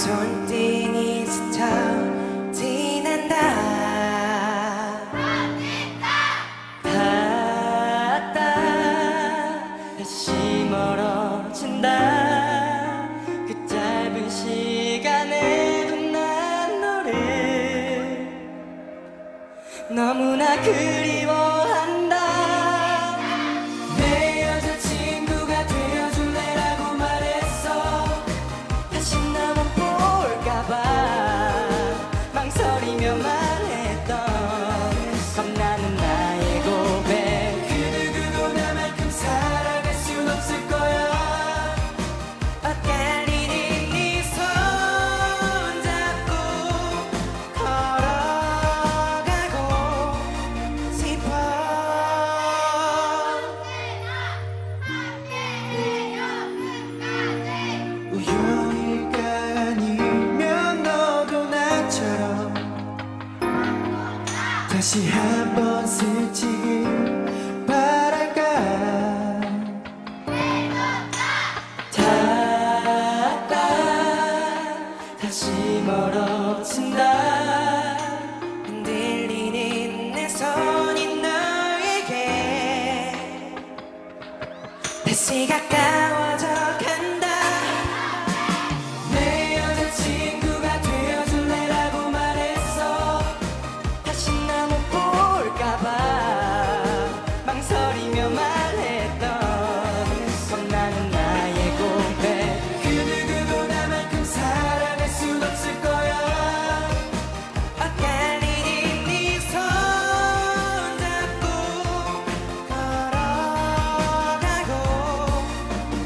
손등이 스쳐 지난다. 닿았다 다시 멀어진다. 그 짧은 시간에도 난 너를 너무나 그리워한다. 내 여자친구가 되어줄래라고 말했어. 다시 나만 볼까봐 망설이며 말했던 겁나는 나의 고백. 그 누구도 나만큼 사랑할 순 없을 거야. 엇갈리는 네 손 잡고 걸어가고 싶어. 우연일까 아니면 너도 나처럼 다시 한번 스치길 바랄까. 닿았다 다시 멀어진다. 흔들리는 내 손이 너에게 다시 가까워져 간다. 내 여자친구가 되어줄래라고 말했어. 다시 나 못 볼까봐 망설이며 말했던 겁나는 나의 고백. 그 누구도 나만큼 사랑할 순 없을 거야. 엇갈리는 네 손 잡고 걸어가고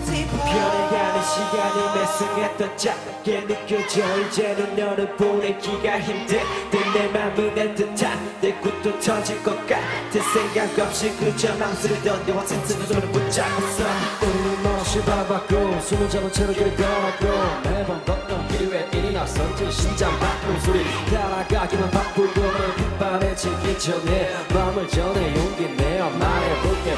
싶어. 변해가는 시간이 매승했던 작게 느껴져. 이제는 너를 보내기가 힘든 내 맘은 애틋한 내 꿈도 터질 것 같은 생각 없이 그저 망설이던 너와 튼튼한 손을 붙잡았어. 끊임없이 바라봤고 숨을 잡은 채로 길을 걸었고 매번 걷던 길 위에 일이 났었지. 심장 박동 소리 따라가기만 바쁘고 내 빗발에 지기 전에 마음을 전해 용기 내어 말해볼게.